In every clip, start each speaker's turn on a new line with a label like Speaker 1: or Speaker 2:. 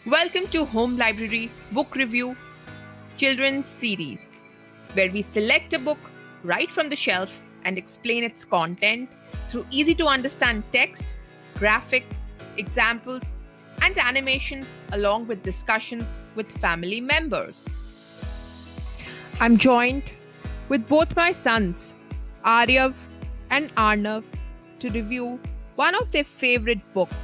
Speaker 1: Welcome to Home Library Book Review Children's Series, where we select a book right from the shelf and explain its content through easy to understand text, graphics, examples, and animations, along with discussions with family members. I'm joined with both my sons, Aryav and Arnav, to review one of their favorite books,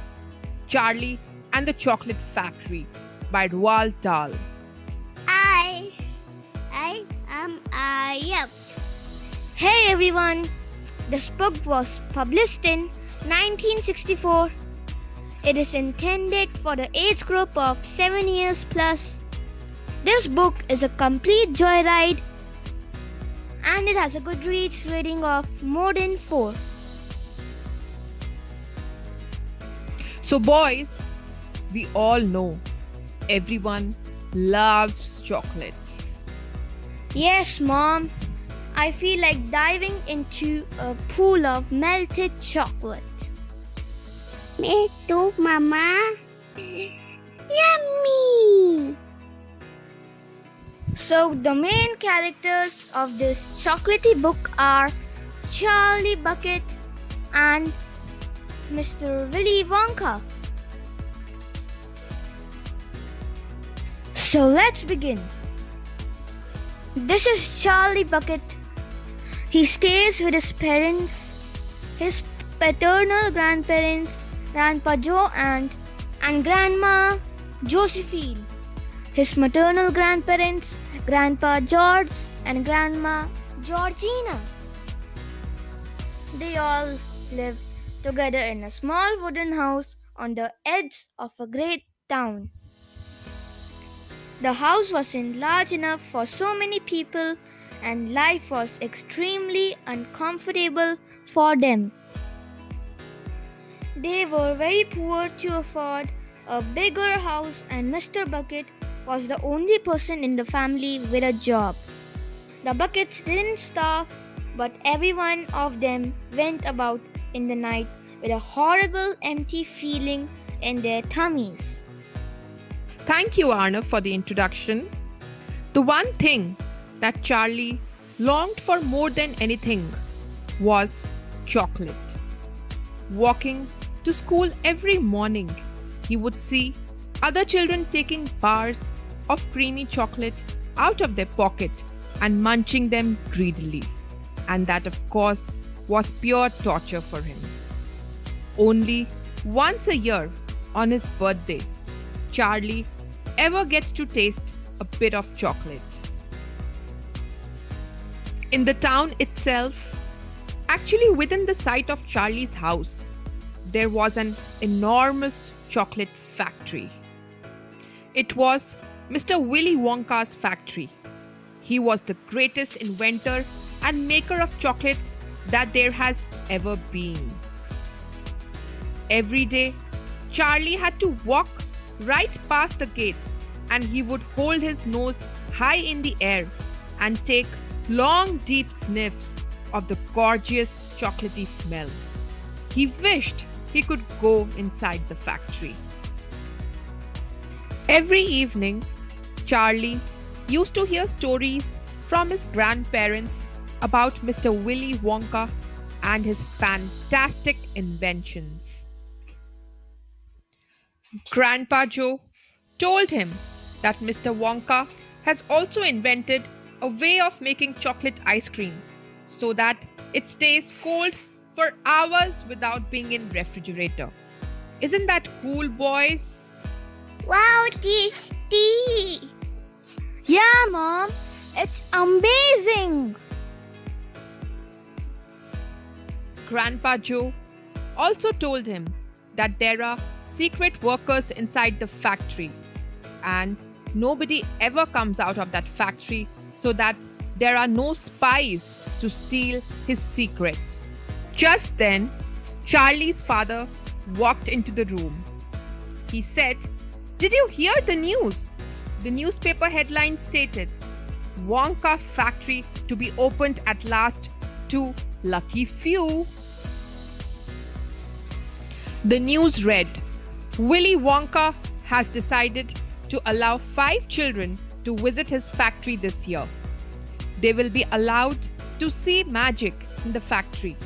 Speaker 1: Charlie and the Chocolate Factory by Roald Dahl.
Speaker 2: I am Aryav. Hey everyone! This book was published in 1964. It is intended for the age group of 7 years plus. This book is a complete joyride and it has a Goodreads rating of more than 4.
Speaker 1: So, boys, we all know everyone loves chocolate.
Speaker 2: Yes, Mom. I feel like diving into a pool of melted chocolate. Me too, Mama. Yummy! So, the main characters of this chocolatey book are Charlie Bucket and Mr. Willy Wonka. So, let's begin. This is Charlie Bucket. He stays with his parents, his paternal grandparents, Grandpa Joe and Grandma Josephine, his maternal grandparents, Grandpa George and Grandma Georgina. They all live together in a small wooden house on the edge of a great town. The house wasn't large enough for so many people, and life was extremely uncomfortable for them. They were very poor to afford a bigger house, and Mr. Bucket was the only person in the family with a job. The Buckets didn't starve, but every one of them went about in the night with a horrible empty feeling in their tummies.
Speaker 1: Thank you, Arnav, for the introduction. The one thing that Charlie longed for more than anything was chocolate. Walking to school every morning, he would see other children taking bars of creamy chocolate out of their pocket and munching them greedily. And that, of course, was pure torture for him. Only once a year, on his birthday, Charlie ever gets to taste a bit of chocolate. In the town itself, actually within the sight of Charlie's house, there was an enormous chocolate factory. It was Mr. Willy Wonka's factory. He was the greatest inventor and maker of chocolates that there has ever been. Every day, Charlie had to walk right past the gates, and he would hold his nose high in the air and take long deep sniffs of the gorgeous chocolatey smell. He wished he could go inside the factory. Every evening, Charlie used to hear stories from his grandparents about Mr. Willy Wonka and his fantastic inventions. Grandpa Joe told him that Mr. Wonka has also invented a way of making chocolate ice cream so that it stays cold for hours without being in refrigerator. Isn't that cool, boys?
Speaker 2: Wow, tasty! Yeah, Mom, it's amazing!
Speaker 1: Grandpa Joe also told him that there are secret workers inside the factory and nobody ever comes out of that factory so that there are no spies to steal his secret. Just then, Charlie's father walked into the room. He said, "Did you hear the news?" The newspaper headline stated, "Wonka factory to be opened at last to lucky few." The news read, Willy Wonka has decided to allow 5 children to visit his factory this year. They will be allowed to see magic in the factory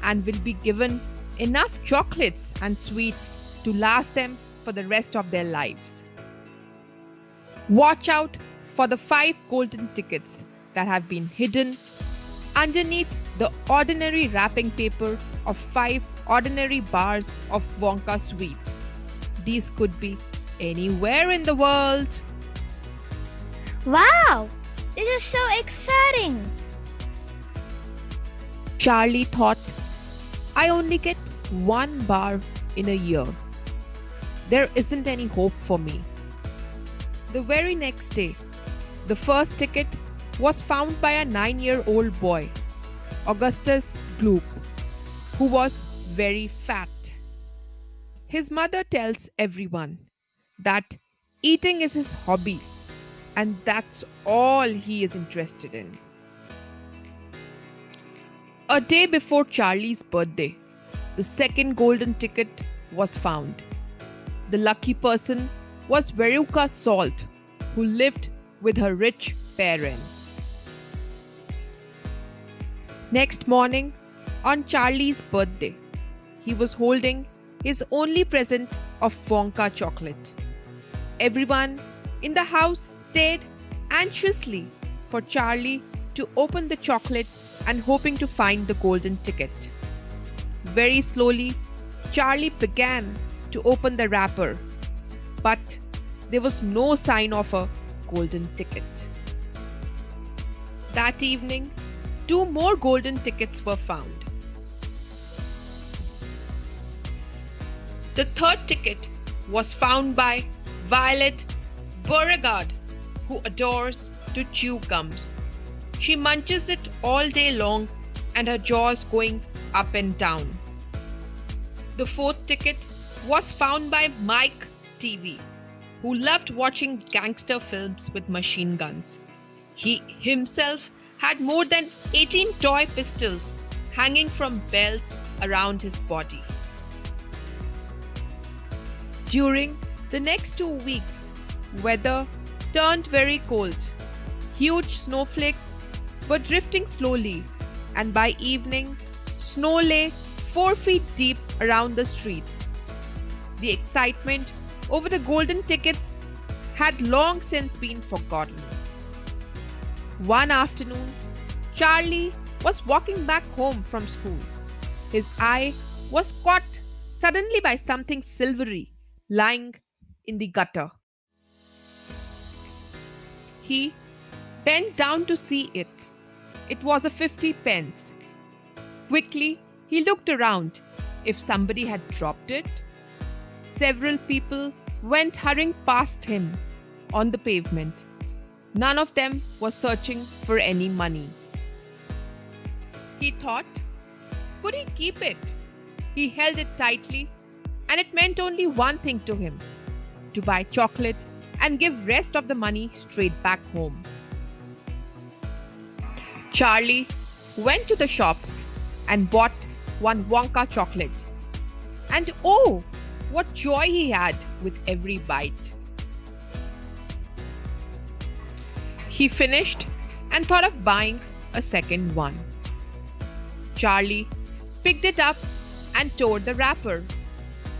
Speaker 1: and will be given enough chocolates and sweets to last them for the rest of their lives. Watch out for the 5 golden tickets that have been hidden underneath the ordinary wrapping paper of 5 ordinary bars of Wonka sweets. These could be anywhere in the world.
Speaker 2: Wow! This is so exciting!
Speaker 1: Charlie thought, I only get 1 bar in a year. There isn't any hope for me. The very next day, the first ticket was found by a 9-year-old boy, Augustus Gloop, who was very fat. His mother tells everyone that eating is his hobby and that's all he is interested in. A day before Charlie's birthday, the second golden ticket was found. The lucky person was Veruca Salt, who lived with her rich parents. Next morning, on Charlie's birthday, he was holding his only present of Wonka chocolate. Everyone in the house stayed anxiously for Charlie to open the chocolate and hoping to find the golden ticket. Very slowly, Charlie began to open the wrapper, but there was no sign of a golden ticket. That evening, 2 more golden tickets were found. The third ticket was found by Violet Beauregard, who adores to chew gums. She munches it all day long and her jaws going up and down. The fourth ticket was found by Mike TV, who loved watching gangster films with machine guns. He himself had more than 18 toy pistols hanging from belts around his body. During the next 2 weeks, weather turned very cold. Huge snowflakes were drifting slowly, and by evening, snow lay 4 feet deep around the streets. The excitement over the golden tickets had long since been forgotten. One afternoon, Charlie was walking back home from school. His eye was caught suddenly by something silvery lying in the gutter. He bent down to see it. It was a 50 pence. Quickly, he looked around if somebody had dropped it. Several people went hurrying past him on the pavement. None of them was searching for any money. He thought, could he keep it? He held it tightly, and it meant only one thing to him: to buy chocolate and give rest of the money straight back home. Charlie went to the shop and bought 1 Wonka chocolate. And oh, what joy he had with every bite. He finished and thought of buying a second one. Charlie picked it up and tore the wrapper.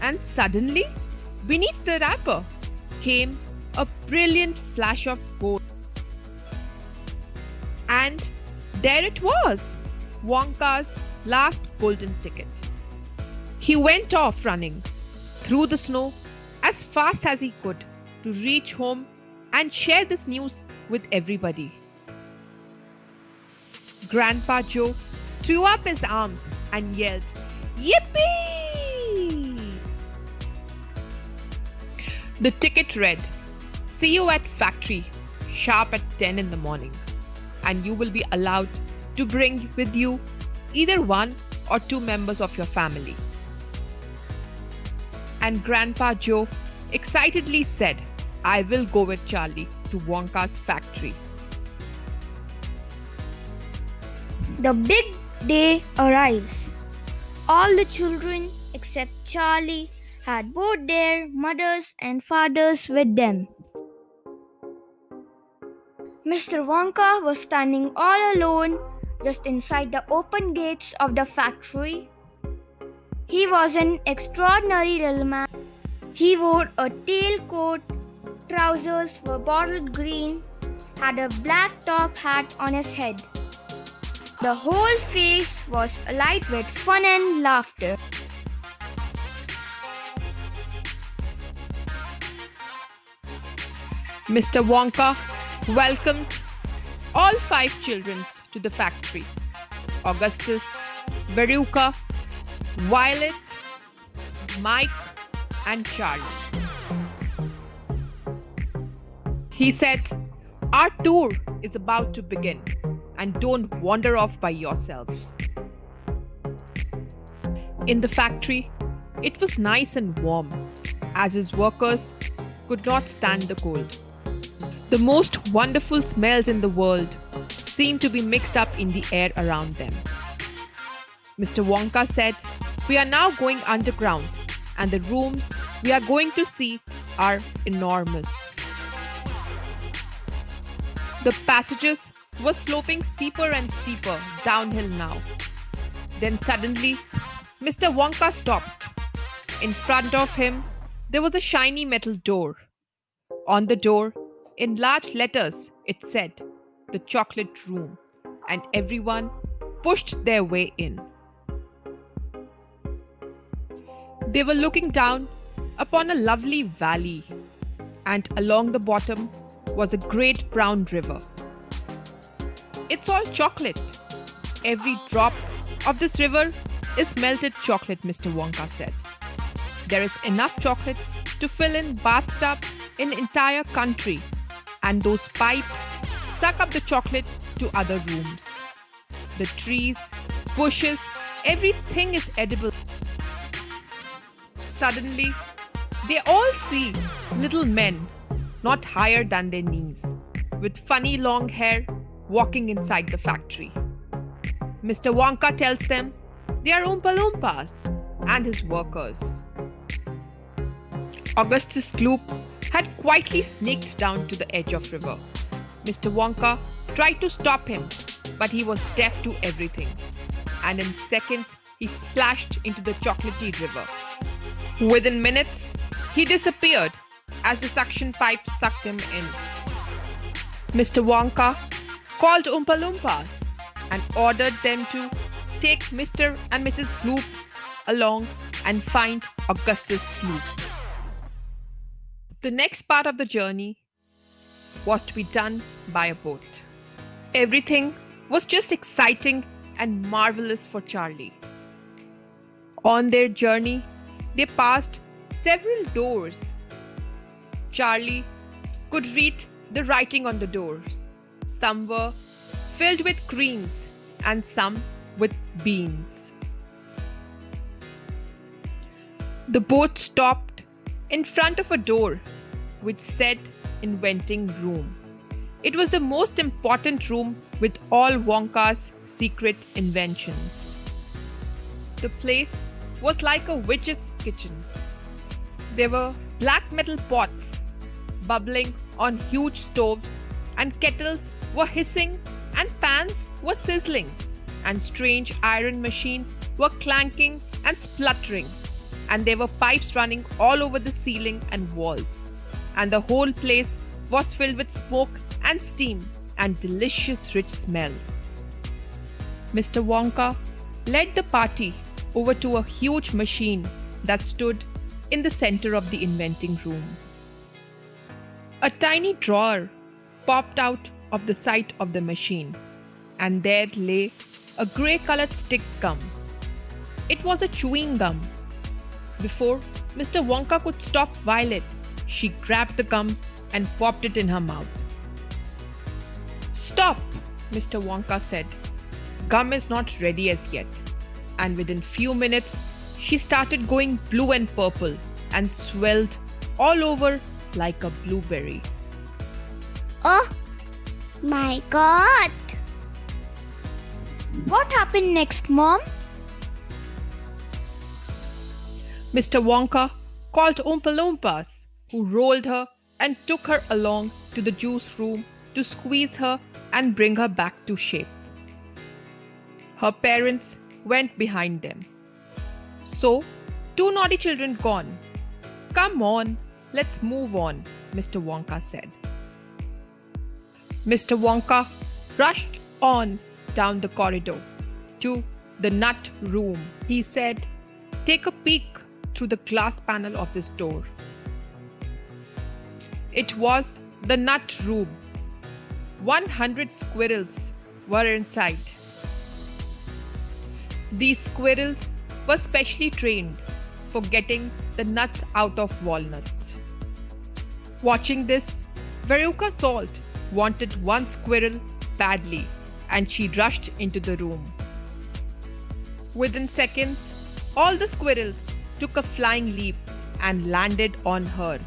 Speaker 1: And suddenly, beneath the wrapper came a brilliant flash of gold. And there it was, Wonka'S last golden ticket. He went off running through the snow as fast as he could to reach home and share this news with everybody. Grandpa Joe threw up his arms and yelled, "Yippee!" The ticket read, "See you at factory, sharp at 10 in the morning, and you will be allowed to bring with you either 1 or 2 members of your family." And Grandpa Joe excitedly said, "I will go with Charlie to Wonka'S factory."
Speaker 2: The big day arrives. All the children except Charlie had both their mothers and fathers with them. Mr. Wonka was standing all alone just inside the open gates of the factory. He was an extraordinary little man. He wore a tailcoat, trousers were bottle green, had a black top hat on his head. The whole face was alight with fun and laughter.
Speaker 1: Mr. Wonka welcomed all 5 children to the factory: Augustus, Veruca, Violet, Mike, and Charlie. He said, "Our tour is about to begin, and don't wander off by yourselves." In the factory, it was nice and warm, as his workers could not stand the cold. The most wonderful smells in the world seemed to be mixed up in the air around them. Mr. Wonka said, "We are now going underground, and the rooms we are going to see are enormous." The passages were sloping steeper and steeper downhill now. Then suddenly, Mr. Wonka stopped. In front of him, there was a shiny metal door. On the door, in large letters, it said, "The Chocolate Room," and everyone pushed their way in. They were looking down upon a lovely valley, and along the bottom was a great brown river. "It's all chocolate. Every drop of this river is melted chocolate," Mr. Wonka said. "There is enough chocolate to fill in bathtub in entire country, and those pipes suck up the chocolate to other rooms. The trees, bushes, everything is edible." Suddenly, they all see little men, not higher than their knees, with funny long hair, walking inside the factory. Mr. Wonka tells them they are Oompa Loompas and his workers. Augustus Gloop had quietly sneaked down to the edge of river. Mr. Wonka tried to stop him, but he was deaf to everything, and in seconds he splashed into the chocolatey river. Within minutes, he disappeared as the suction pipe sucked him in. Mr. Wonka called Oompa Loompas and ordered them to take Mr. and Mrs. Gloop along and find Augustus Gloop. The next part of the journey was to be done by a boat. Everything was just exciting and marvelous for Charlie. On their journey, they passed several doors. Charlie could read the writing on the doors. Some were filled with creams and some with beans. The boat stopped in front of a door which said "Inventing Room." It was the most important room with all Wonka'S secret inventions. The place was like a witch's kitchen. There were black metal pots bubbling on huge stoves, and kettles were hissing, and pans were sizzling, and strange iron machines were clanking and spluttering, and there were pipes running all over the ceiling and walls, and the whole place was filled with smoke and steam and delicious rich smells. Mr. Wonka led the party over to a huge machine that stood in the center of the inventing room. A tiny drawer popped out of the side of the machine, and there lay a grey-colored stick gum. It was a chewing gum. Before Mr. Wonka could stop Violet, she grabbed the gum and popped it in her mouth. "Stop," Mr. Wonka said. "Gum is not ready as yet." And within few minutes, she started going blue and purple and swelled all over like a blueberry.
Speaker 2: Oh my God! What happened next, Mom?
Speaker 1: Mr. Wonka called Oompa Loompas, who rolled her and took her along to the juice room to squeeze her and bring her back to shape. Her parents went behind them. So, two naughty children gone. Come on, let's move on, Mr. Wonka said. Mr. Wonka rushed on down the corridor to the nut room. He said, "Take a peek through the glass panel of this door." It was the nut room. 100 squirrels were inside. These squirrels were specially trained for getting the nuts out of walnuts. Watching this, Veruca Salt wanted one squirrel badly, and she rushed into the room. Within seconds, all the squirrels took a flying leap and landed on her.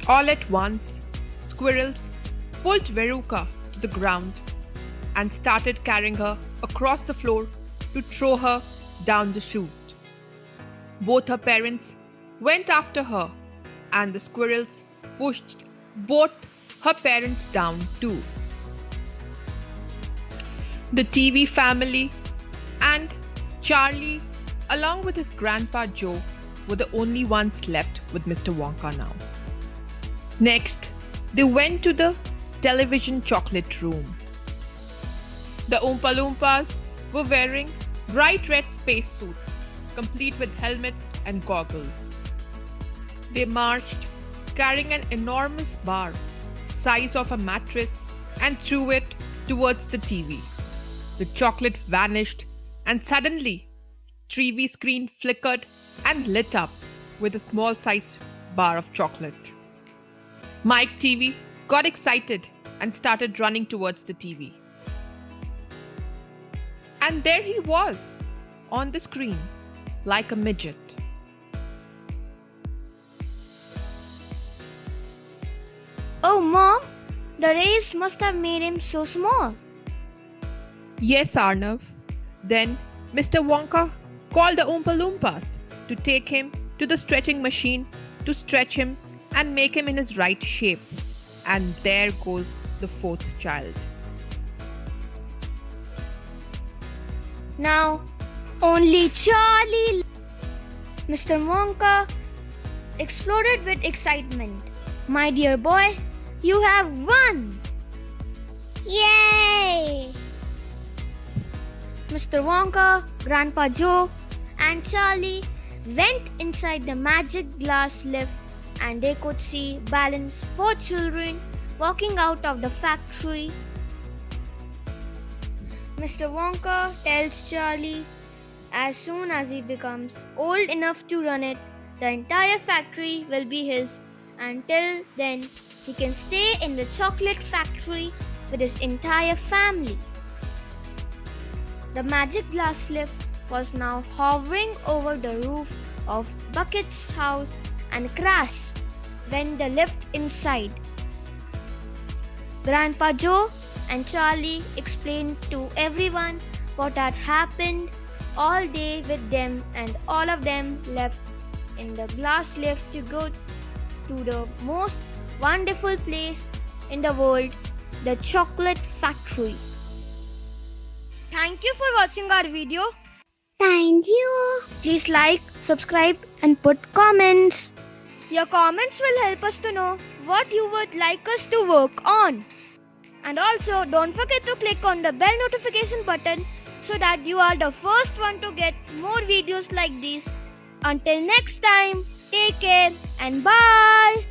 Speaker 1: All at once, squirrels pulled Veruca to the ground and started carrying her across the floor to throw her down the chute. Both her parents went after her, and the squirrels pushed both her parents down too. The TV family and Charlie, along with his grandpa Joe, were the only ones left with Mr. Wonka now. Next, they went to the television chocolate room. The Oompa Loompas were wearing bright red spacesuits, complete with helmets and goggles. They marched, carrying an enormous bar, size of a mattress, and threw it towards the TV. The chocolate vanished, and suddenly, TV screen flickered and lit up with a small-sized bar of chocolate. Mike TV got excited and started running towards the TV. And there he was, on the screen, like a midget.
Speaker 2: Oh, Mom, the rays must have made him so small.
Speaker 1: Yes, Arnav. Then Mr. Wonka called the Oompa Loompas to take him to the stretching machine to stretch him and make him in his right shape. And there goes the fourth child.
Speaker 2: Now, only Charlie. Mr. Wonka exploded with excitement. My dear boy, you have won! Yay! Mr. Wonka, Grandpa Joe, and Charlie went inside the magic glass lift, and they could see Balin's 4 children walking out of the factory. Mr. Wonka tells Charlie as soon as he becomes old enough to run it, the entire factory will be his. Until then, he can stay in the chocolate factory with his entire family. The magic glass lift was now hovering over the roof of Bucket's house and crashed when the lift inside. Grandpa Joe and Charlie explained to everyone what had happened all day with them, and all of them left in the glass lift to go to the most wonderful place in the world, the chocolate factory. Thank you for watching our video. Thank you. Please like, subscribe, and put comments. Your comments will help us to know what you would like us to work on. And also, don't forget to click on the bell notification button so that you are the first one to get more videos like these. Until next time, take care and bye.